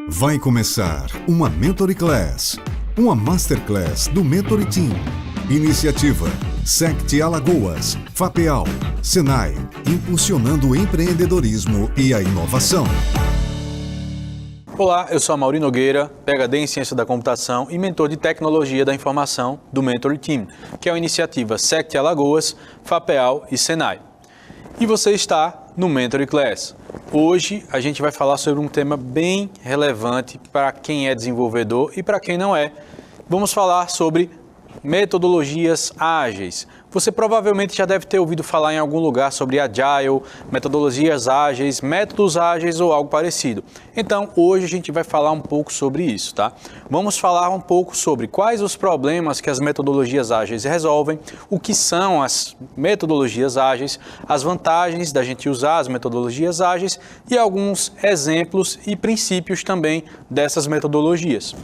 Vai começar uma Mentoring Class, uma Masterclass do Mentoring Team. Iniciativa SECT Alagoas, FAPEAL, Senai, impulsionando o empreendedorismo e a inovação. Olá, eu sou Amaury Nogueira, PhD em Ciência da Computação e mentor de Tecnologia da Informação do Mentoring Team, que é a iniciativa SECT Alagoas, FAPEAL e Senai. E você está no Mentoring Class. Hoje a gente vai falar sobre um tema bem relevante para quem é desenvolvedor e para quem não é. Vamos falar sobre metodologias ágeis. Você provavelmente já deve ter ouvido falar em algum lugar sobre Agile, metodologias ágeis, métodos ágeis ou algo parecido. Então, hoje a gente vai falar um pouco sobre isso, tá? Vamos falar um pouco sobre quais os problemas que as metodologias ágeis resolvem, o que são as metodologias ágeis, as vantagens da gente usar as metodologias ágeis e alguns exemplos e princípios também dessas metodologias.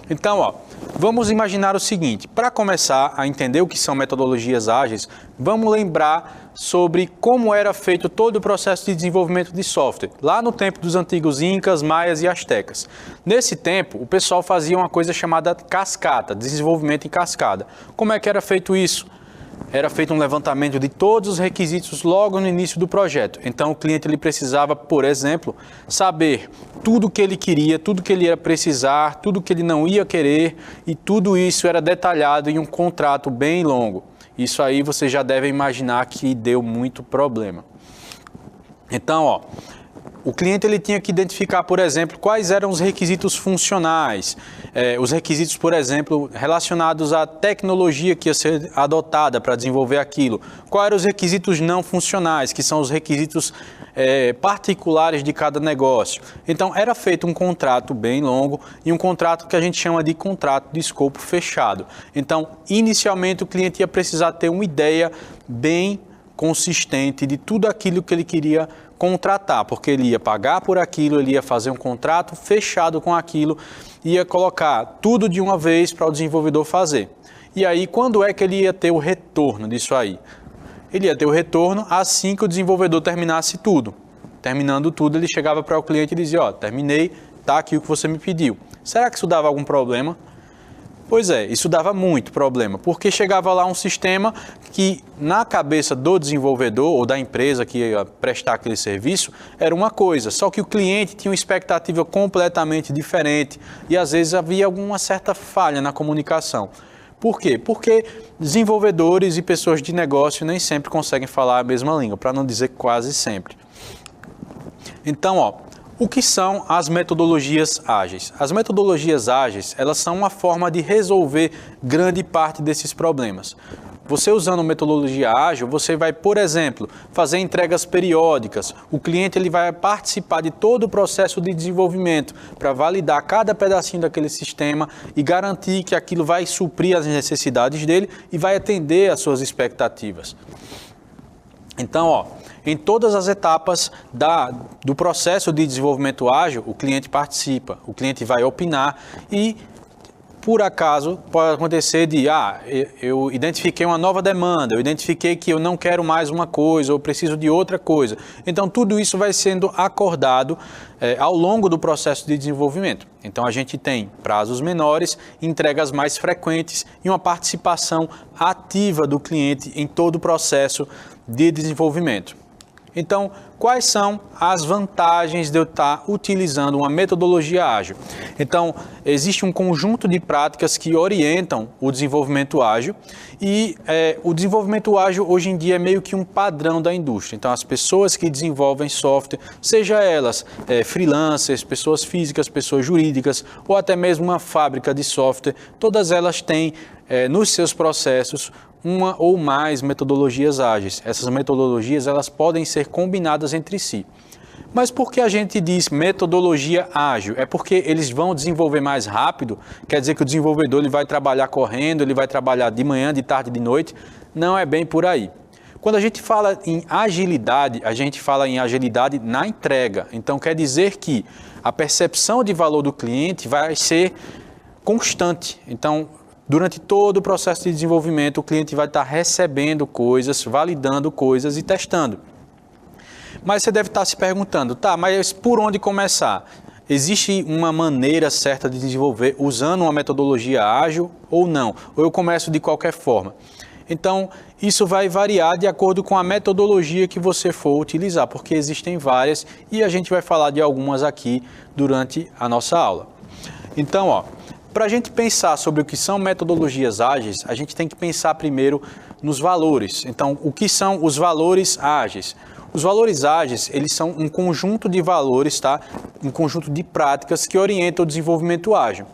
Então, vamos imaginar o seguinte, para começar a entender o que são metodologias ágeis, vamos lembrar sobre como era feito todo o processo de desenvolvimento de software, lá no tempo dos antigos Incas, Maias e Astecas. Nesse tempo, o pessoal fazia uma coisa chamada cascata, desenvolvimento em cascada. Como é que era feito isso? Era feito um levantamento de todos os requisitos logo no início do projeto. Então, o cliente ele precisava, por exemplo, saber tudo o que ele queria, tudo que ele ia precisar, tudo que ele não ia querer, e tudo isso era detalhado em um contrato bem longo. Isso aí você já deve imaginar que deu muito problema. Então, o cliente ele tinha que identificar, por exemplo, quais eram os requisitos funcionais, os requisitos, por exemplo, relacionados à tecnologia que ia ser adotada para desenvolver aquilo, quais eram os requisitos não funcionais, que são os requisitos particulares de cada negócio. Então, era feito um contrato bem longo e um contrato que a gente chama de contrato de escopo fechado. Então, inicialmente, o cliente ia precisar ter uma ideia bem consistente de tudo aquilo que ele queria contratar, porque ele ia pagar por aquilo, ele ia fazer um contrato fechado com aquilo, ia colocar tudo de uma vez para o desenvolvedor fazer. E aí, quando é que ele ia ter o retorno disso aí? Ele ia ter o retorno assim que o desenvolvedor terminasse tudo. Terminando tudo, ele chegava para o cliente e dizia, terminei, tá aqui o que você me pediu. Será que isso dava algum problema? Pois é, isso dava muito problema, porque chegava lá um sistema que na cabeça do desenvolvedor ou da empresa que ia prestar aquele serviço era uma coisa, só que o cliente tinha uma expectativa completamente diferente e às vezes havia alguma certa falha na comunicação. Por quê? Porque desenvolvedores e pessoas de negócio nem sempre conseguem falar a mesma língua, para não dizer quase sempre. Então, o que são as metodologias ágeis? As metodologias ágeis, elas são uma forma de resolver grande parte desses problemas. Você usando metodologia ágil, você vai, por exemplo, fazer entregas periódicas. O cliente ele vai participar de todo o processo de desenvolvimento para validar cada pedacinho daquele sistema e garantir que aquilo vai suprir as necessidades dele e vai atender às suas expectativas. Então, em todas as etapas do processo de desenvolvimento ágil, o cliente participa, o cliente vai opinar e, por acaso, pode acontecer de, eu identifiquei uma nova demanda, eu identifiquei que eu não quero mais uma coisa, ou preciso de outra coisa. Então, tudo isso vai sendo acordado ao longo do processo de desenvolvimento. Então, a gente tem prazos menores, entregas mais frequentes e uma participação ativa do cliente em todo o processo de desenvolvimento. Então, quais são as vantagens de eu estar utilizando uma metodologia ágil? Então, existe um conjunto de práticas que orientam o desenvolvimento ágil e o desenvolvimento ágil hoje em dia é meio que um padrão da indústria. Então, as pessoas que desenvolvem software, seja elas freelancers, pessoas físicas, pessoas jurídicas ou até mesmo uma fábrica de software, todas elas têm nos seus processos uma ou mais metodologias ágeis. Essas metodologias elas podem ser combinadas entre si. Mas por que a gente diz metodologia ágil? É porque eles vão desenvolver mais rápido? Quer dizer que o desenvolvedor ele vai trabalhar correndo, ele vai trabalhar de manhã, de tarde, de noite? Não é bem por aí. Quando a gente fala em agilidade, a gente fala em agilidade na entrega. Então quer dizer que a percepção de valor do cliente vai ser constante. Então, durante todo o processo de desenvolvimento, o cliente vai estar recebendo coisas, validando coisas e testando. Mas você deve estar se perguntando, mas por onde começar? existe uma maneira certa de desenvolver usando uma metodologia ágil ou não? Ou eu começo de qualquer forma? Então, isso vai variar de acordo com a metodologia que você for utilizar, porque existem várias e a gente vai falar de algumas aqui durante a nossa aula. Então, para a gente pensar sobre o que são metodologias ágeis, a gente tem que pensar primeiro nos valores. Então, o que são os valores ágeis? Os valores ágeis, eles são um conjunto de valores, tá? Um conjunto de práticas que orientam o desenvolvimento ágil.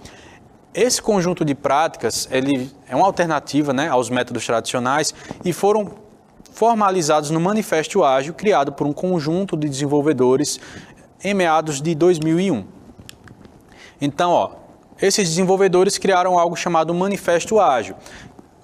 Esse conjunto de práticas, ele é uma alternativa, né, aos métodos tradicionais e foram formalizados no Manifesto Ágil, criado por um conjunto de desenvolvedores em meados de 2001. Então, esses desenvolvedores criaram algo chamado Manifesto Ágil,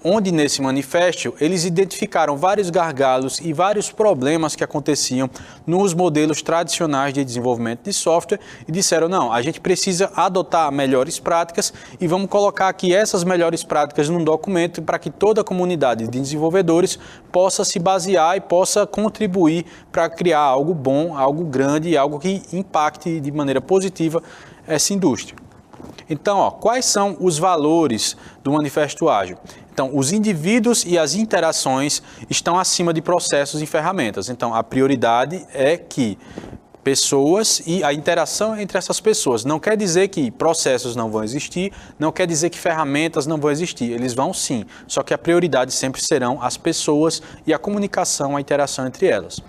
onde nesse manifesto eles identificaram vários gargalos e vários problemas que aconteciam nos modelos tradicionais de desenvolvimento de software e disseram, não, a gente precisa adotar melhores práticas e vamos colocar aqui essas melhores práticas num documento para que toda a comunidade de desenvolvedores possa se basear e possa contribuir para criar algo bom, algo grande, algo que impacte de maneira positiva essa indústria. Então, quais são os valores do Manifesto Ágil? Então, os indivíduos e as interações estão acima de processos e ferramentas. Então, a prioridade é que pessoas e a interação entre essas pessoas. Não quer dizer que processos não vão existir, não quer dizer que ferramentas não vão existir. Eles vão sim, só que a prioridade sempre serão as pessoas e a comunicação, a interação entre elas.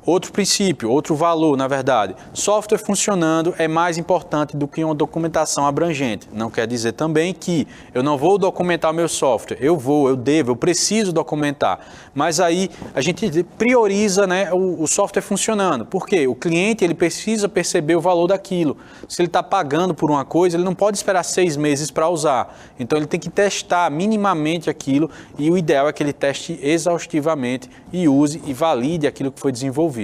Outro princípio, outro valor, na verdade, software funcionando é mais importante do que uma documentação abrangente. Não quer dizer também que eu não vou documentar o meu software, eu devo, eu preciso documentar. Mas aí a gente prioriza, né, o software funcionando. Por quê? O cliente ele precisa perceber o valor daquilo. Se ele está pagando por uma coisa, ele não pode esperar 6 meses para usar. Então ele tem que testar minimamente aquilo e o ideal é que ele teste exaustivamente e use e valide aquilo que foi desenvolvido.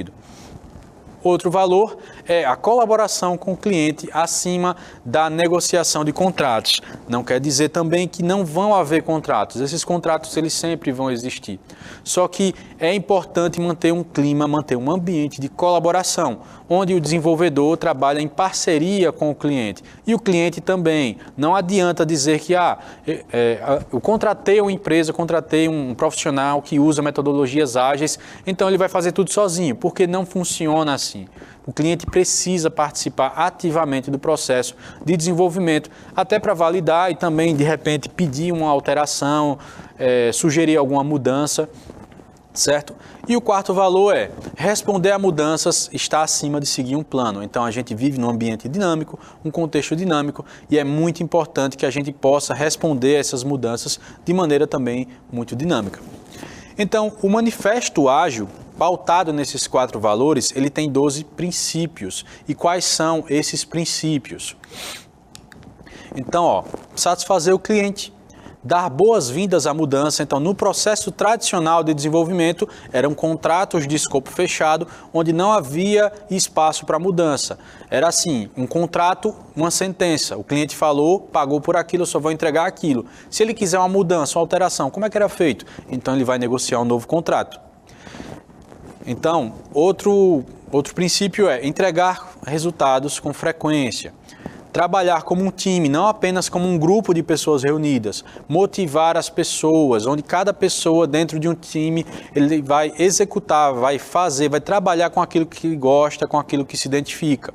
Outro valor é a colaboração com o cliente acima da negociação de contratos. Não quer dizer também que não vão haver contratos. Esses contratos eles sempre vão existir. Só que é importante manter um clima, manter um ambiente de colaboração, onde o desenvolvedor trabalha em parceria com o cliente. E o cliente também. Não adianta dizer que eu contratei uma empresa, contratei um profissional que usa metodologias ágeis, então ele vai fazer tudo sozinho, porque não funciona assim. O cliente precisa participar ativamente do processo de desenvolvimento, até para validar e também, de repente, pedir uma alteração, sugerir alguma mudança, certo? E o quarto valor é responder a mudanças está acima de seguir um plano. Então, a gente vive num ambiente dinâmico, um contexto dinâmico, e é muito importante que a gente possa responder a essas mudanças de maneira também muito dinâmica. Então, o Manifesto Ágil, pautado nesses 4 valores, ele tem 12 princípios. E quais são esses princípios? Então, satisfazer o cliente, dar boas-vindas à mudança. Então, no processo tradicional de desenvolvimento, eram contratos de escopo fechado, onde não havia espaço para mudança. Era assim, um contrato, uma sentença. O cliente falou, pagou por aquilo, eu só vou entregar aquilo. Se ele quiser uma mudança, uma alteração, como é que era feito? Então, ele vai negociar um novo contrato. Então, outro princípio é entregar resultados com frequência. Trabalhar como um time, não apenas como um grupo de pessoas reunidas. Motivar as pessoas, onde cada pessoa dentro de um time, ele vai executar, vai fazer, vai trabalhar com aquilo que gosta, com aquilo que se identifica.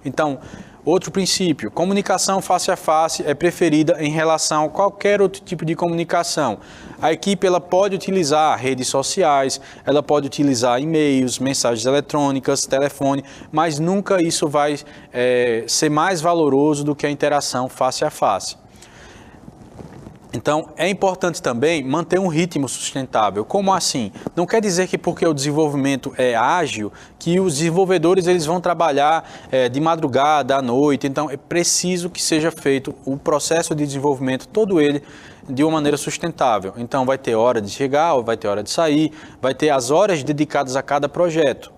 Então, outro princípio, comunicação face a face é preferida em relação a qualquer outro tipo de comunicação. A equipe ela pode utilizar redes sociais, ela pode utilizar e-mails, mensagens eletrônicas, telefone, mas nunca isso vai ser mais valoroso do que a interação face a face. Então, é importante também manter um ritmo sustentável. Como assim? Não quer dizer que porque o desenvolvimento é ágil, que os desenvolvedores eles vão trabalhar de madrugada, à noite. Então, é preciso que seja feito o processo de desenvolvimento, todo ele, de uma maneira sustentável. Então, vai ter hora de chegar, vai ter hora de sair, vai ter as horas dedicadas a cada projeto.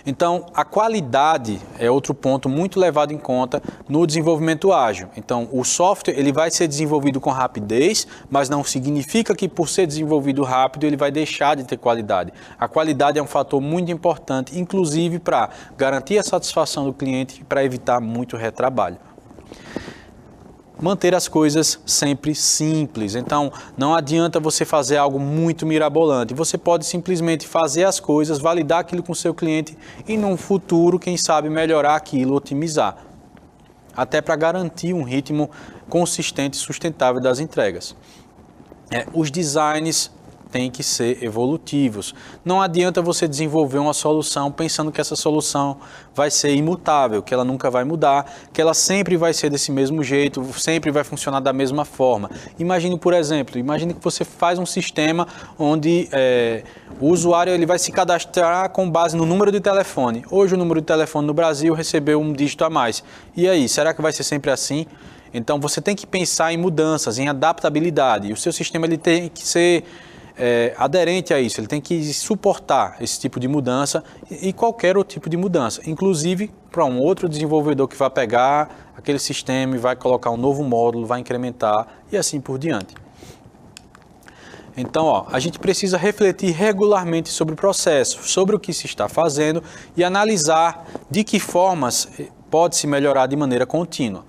Então, a qualidade é outro ponto muito levado em conta no desenvolvimento ágil. Então, o software ele vai ser desenvolvido com rapidez, mas não significa que por ser desenvolvido rápido ele vai deixar de ter qualidade. A qualidade é um fator muito importante, inclusive para garantir a satisfação do cliente e para evitar muito retrabalho. Manter as coisas sempre simples. Então, não adianta você fazer algo muito mirabolante. Você pode simplesmente fazer as coisas, validar aquilo com o seu cliente e, no futuro, quem sabe, melhorar aquilo, otimizar. Até para garantir um ritmo consistente e sustentável das entregas. Os designs têm que ser evolutivos. Não adianta você desenvolver uma solução pensando que essa solução vai ser imutável, que ela nunca vai mudar, que ela sempre vai ser desse mesmo jeito, sempre vai funcionar da mesma forma. Imagine, por exemplo, que você faz um sistema onde o usuário ele vai se cadastrar com base no número de telefone. Hoje o número de telefone no Brasil recebeu um dígito a mais. E aí, será que vai ser sempre assim? Então você tem que pensar em mudanças, em adaptabilidade. E o seu sistema ele tem que ser aderente a isso, ele tem que suportar esse tipo de mudança e qualquer outro tipo de mudança, inclusive para um outro desenvolvedor que vai pegar aquele sistema e vai colocar um novo módulo, vai incrementar e assim por diante. Então, a gente precisa refletir regularmente sobre o processo, sobre o que se está fazendo e analisar de que formas pode se melhorar de maneira contínua.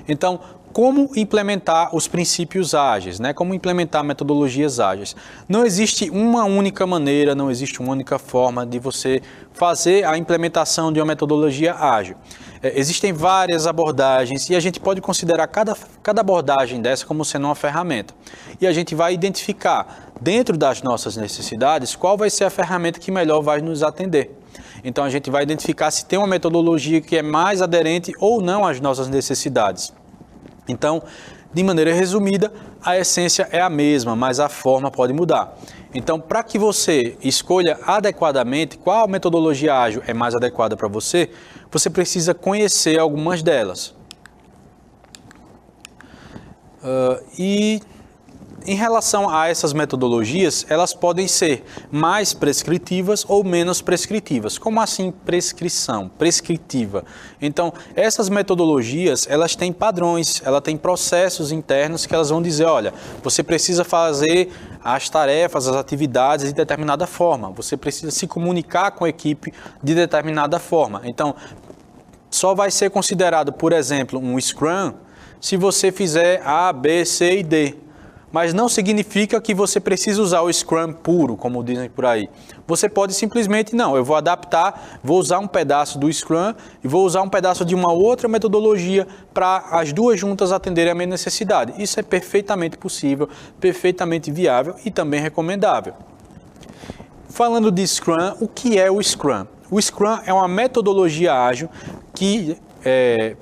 Então, como implementar os princípios ágeis, né? Como implementar metodologias ágeis. Não existe uma única maneira, não existe uma única forma de você fazer a implementação de uma metodologia ágil. Existem várias abordagens e a gente pode considerar cada abordagem dessa como sendo uma ferramenta. E a gente vai identificar, dentro das nossas necessidades, qual vai ser a ferramenta que melhor vai nos atender. Então a gente vai identificar se tem uma metodologia que é mais aderente ou não às nossas necessidades. Então, de maneira resumida, a essência é a mesma, mas a forma pode mudar. Então, para que você escolha adequadamente qual metodologia ágil é mais adequada para você, você precisa conhecer algumas delas. Em relação a essas metodologias, elas podem ser mais prescritivas ou menos prescritivas. Como assim prescritiva? Então, essas metodologias, elas têm padrões, elas têm processos internos que elas vão dizer, olha, você precisa fazer as tarefas, as atividades de determinada forma, você precisa se comunicar com a equipe de determinada forma. Então, só vai ser considerado, por exemplo, um Scrum se você fizer A, B, C e D. Mas não significa que você precisa usar o Scrum puro, como dizem por aí. Você pode simplesmente, não, eu vou adaptar, vou usar um pedaço do Scrum e vou usar um pedaço de uma outra metodologia para as duas juntas atenderem a minha necessidade. Isso é perfeitamente possível, perfeitamente viável e também recomendável. Falando de Scrum, o que é o Scrum? O Scrum é uma metodologia ágil que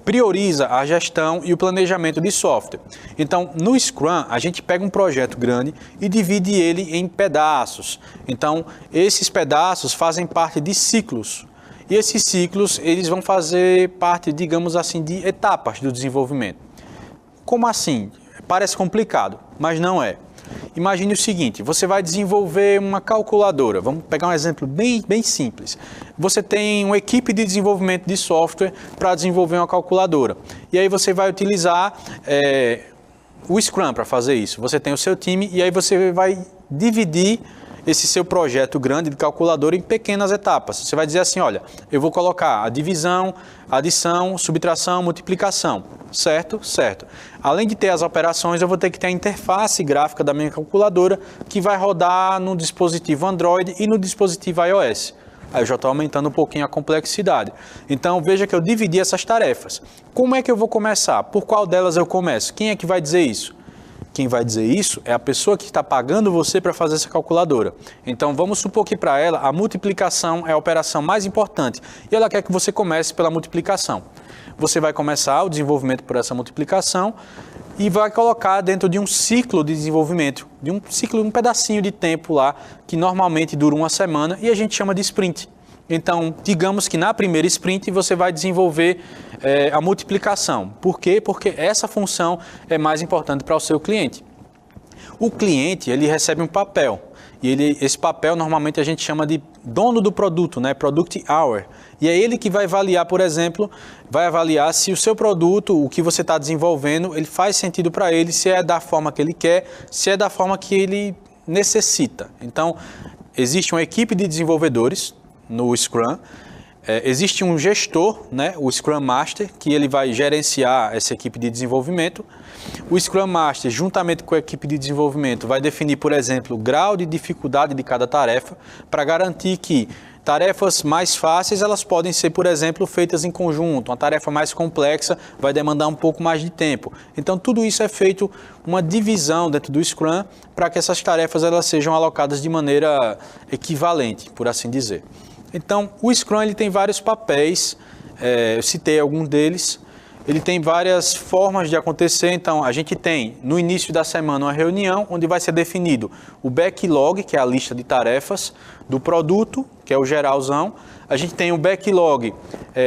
prioriza a gestão e o planejamento de software. Então, no Scrum, a gente pega um projeto grande e divide ele em pedaços. Então, esses pedaços fazem parte de ciclos. E esses ciclos, eles vão fazer parte, digamos assim, de etapas do desenvolvimento. Como assim? Parece complicado, mas não é. Imagine o seguinte, você vai desenvolver uma calculadora, vamos pegar um exemplo bem simples. Você tem uma equipe de desenvolvimento de software para desenvolver uma calculadora. E aí você vai utilizar o Scrum para fazer isso. Você tem o seu time e aí você vai dividir esse seu projeto grande de calculadora em pequenas etapas. Você vai dizer assim, olha, eu vou colocar a divisão, adição, subtração, multiplicação, certo? Certo. Além de ter as operações, eu vou ter que ter a interface gráfica da minha calculadora que vai rodar no dispositivo Android e no dispositivo iOS. Aí eu já estou aumentando um pouquinho a complexidade. Então, veja que eu dividi essas tarefas. Como é que eu vou começar? Por qual delas eu começo? Quem é que vai dizer isso? Quem vai dizer isso é a pessoa que está pagando você para fazer essa calculadora. Então, vamos supor que para ela a multiplicação é a operação mais importante e ela quer que você comece pela multiplicação. Você vai começar o desenvolvimento por essa multiplicação e vai colocar dentro de um ciclo de desenvolvimento, de um pedacinho de tempo lá, que normalmente dura uma semana e a gente chama de sprint. Então, digamos que na primeira sprint você vai desenvolver a multiplicação. Por quê? Porque essa função é mais importante para o seu cliente. O cliente, ele recebe um papel. e esse papel normalmente a gente chama de dono do produto, né? Product Owner. E é ele que vai avaliar, por exemplo, vai avaliar se o seu produto, o que você está desenvolvendo, ele faz sentido para ele, se é da forma que ele quer, se é da forma que ele necessita. Então, existe uma equipe de desenvolvedores no Scrum, existe um gestor, né, o Scrum Master, que ele vai gerenciar essa equipe de desenvolvimento. O Scrum Master, juntamente com a equipe de desenvolvimento, vai definir, por exemplo, o grau de dificuldade de cada tarefa, para garantir que tarefas mais fáceis, elas podem ser, por exemplo, feitas em conjunto. Uma tarefa mais complexa vai demandar um pouco mais de tempo. Então, tudo isso é feito uma divisão dentro do Scrum para que essas tarefas elas sejam alocadas de maneira equivalente, por assim dizer. Então, o Scrum ele tem vários papéis, eu citei algum deles. Ele tem várias formas de acontecer, então a gente tem no início da semana uma reunião onde vai ser definido o backlog, que é a lista de tarefas, do produto, que é o geralzão. A gente tem o backlog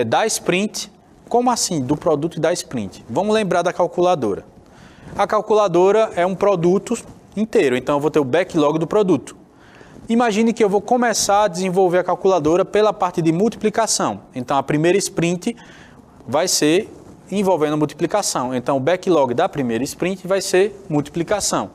da sprint. Como assim? Do produto e da sprint. Vamos lembrar da calculadora. A calculadora é um produto inteiro, então eu vou ter o backlog do produto. Imagine que eu vou começar a desenvolver a calculadora pela parte de multiplicação. Então a primeira sprint vai ser envolvendo multiplicação. Então, o backlog da primeira sprint vai ser multiplicação.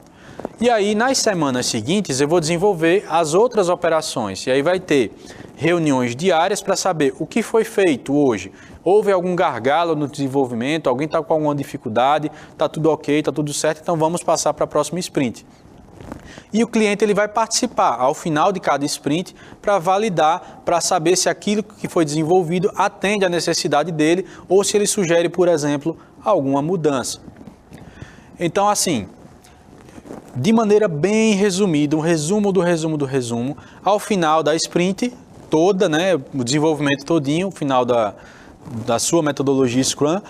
E aí, nas semanas seguintes, eu vou desenvolver as outras operações. E aí vai ter reuniões diárias para saber o que foi feito hoje. Houve algum gargalo no desenvolvimento, alguém está com alguma dificuldade, está tudo ok, está tudo certo, então vamos passar para a próxima sprint. E o cliente ele vai participar ao final de cada sprint para validar, para saber se aquilo que foi desenvolvido atende à necessidade dele ou se ele sugere, por exemplo, alguma mudança. Então, assim, de maneira bem resumida, um resumo do resumo do resumo, ao final da sprint toda, né, o desenvolvimento todinho, o final da sua metodologia Scrum,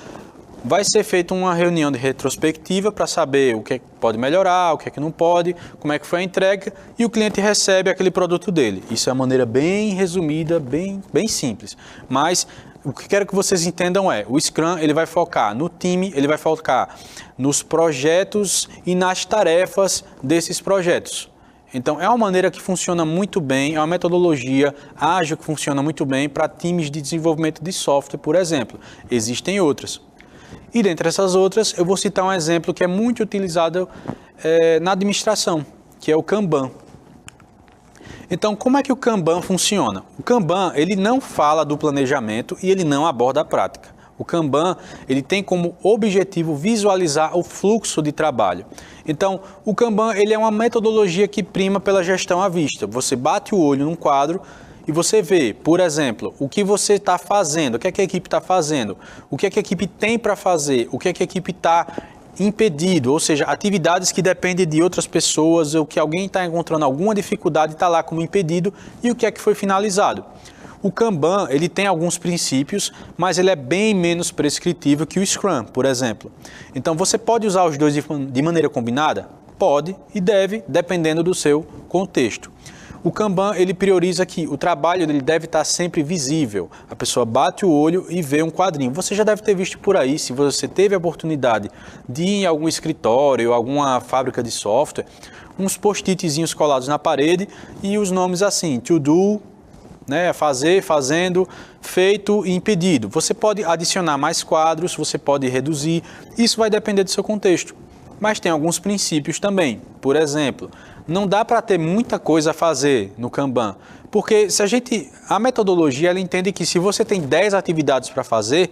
vai ser feita uma reunião de retrospectiva para saber o que é que pode melhorar, o que é que não pode, como é que foi a entrega e o cliente recebe aquele produto dele. Isso é uma maneira bem resumida, bem simples. Mas o que quero que vocês entendam é, o Scrum ele vai focar no time, ele vai focar nos projetos e nas tarefas desses projetos. Então, é uma maneira que funciona muito bem, é uma metodologia ágil que funciona muito bem para times de desenvolvimento de software, por exemplo. Existem outras. E dentre essas outras, eu vou citar um exemplo que é muito utilizado na administração, que é o Kanban. Então, como é que o Kanban funciona? O Kanban, ele não fala do planejamento e ele não aborda a prática. O Kanban, ele tem como objetivo visualizar o fluxo de trabalho. Então, o Kanban, ele é uma metodologia que prima pela gestão à vista. Você bate o olho num quadro e você vê, por exemplo, o que você está fazendo, o que é que a equipe está fazendo, o que é que a equipe tem para fazer, o que é que a equipe está impedido, ou seja, atividades que dependem de outras pessoas, ou que alguém está encontrando alguma dificuldade, está lá como impedido, e o que é que foi finalizado. O Kanban, ele tem alguns princípios, mas ele é bem menos prescritivo que o Scrum, por exemplo. Então, você pode usar os dois de maneira combinada? Pode e deve, dependendo do seu contexto. O Kanban, ele prioriza que o trabalho dele deve estar sempre visível. A pessoa bate o olho e vê um quadrinho. Você já deve ter visto por aí, se você teve a oportunidade de ir em algum escritório, alguma fábrica de software, uns post-itzinhos colados na parede e os nomes assim, to do, né, fazer, fazendo, feito e impedido. Você pode adicionar mais quadros, você pode reduzir, isso vai depender do seu contexto. Mas tem alguns princípios também. Por exemplo, não dá para ter muita coisa a fazer no Kanban, porque a metodologia ela entende que se você tem 10 atividades para fazer,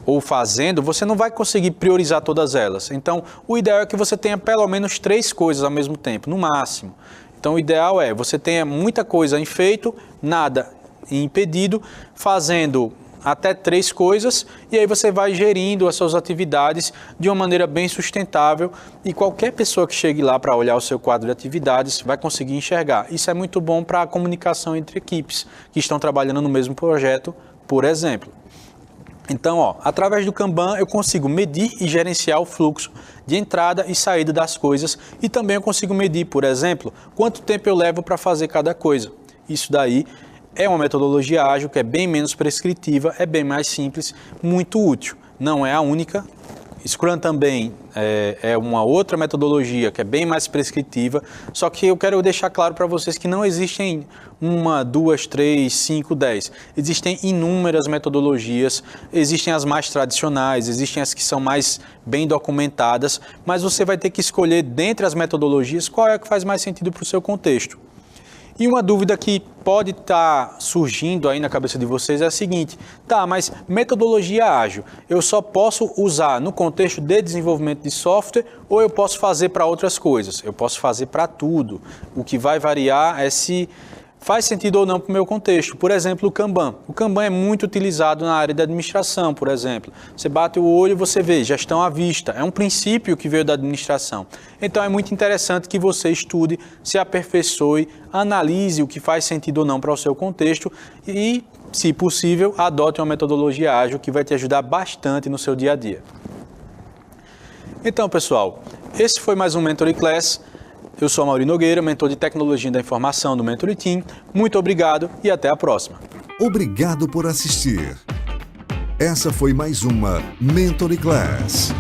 ou fazendo, você não vai conseguir priorizar todas elas. Então, o ideal é que você tenha pelo menos 3 coisas ao mesmo tempo, no máximo. Então, o ideal é você tenha muita coisa em feito, nada em impedido, fazendo até 3 coisas, e aí você vai gerindo as suas atividades de uma maneira bem sustentável e qualquer pessoa que chegue lá para olhar o seu quadro de atividades vai conseguir enxergar. Isso é muito bom para a comunicação entre equipes que estão trabalhando no mesmo projeto, por exemplo. Então, através do Kanban eu consigo medir e gerenciar o fluxo de entrada e saída das coisas e também eu consigo medir, por exemplo, quanto tempo eu levo para fazer cada coisa. Isso daí é uma metodologia ágil que é bem menos prescritiva, é bem mais simples, muito útil. Não é a única, Scrum também é uma outra metodologia que é bem mais prescritiva, só que eu quero deixar claro para vocês que não existem 1, 2, 3, 5, 10. Existem inúmeras metodologias, existem as mais tradicionais, existem as que são mais bem documentadas, mas você vai ter que escolher dentre as metodologias qual é a que faz mais sentido para o seu contexto. E uma dúvida que pode estar surgindo aí na cabeça de vocês é a seguinte: tá, mas metodologia ágil, eu só posso usar no contexto de desenvolvimento de software ou eu posso fazer para outras coisas? Eu posso fazer para tudo. O que vai variar é se faz sentido ou não para o meu contexto. Por exemplo, o Kanban. O Kanban é muito utilizado na área da administração, por exemplo. Você bate o olho e você vê gestão à vista. É um princípio que veio da administração. Então é muito interessante que você estude, se aperfeiçoe, analise o que faz sentido ou não para o seu contexto e, se possível, adote uma metodologia ágil que vai te ajudar bastante no seu dia a dia. Então, pessoal, esse foi mais um Mentoring Class. Eu sou Amaury Nogueira, mentor de tecnologia da informação do Mentoring Team. Muito obrigado e até a próxima. Obrigado por assistir. Essa foi mais uma Mentoring Class.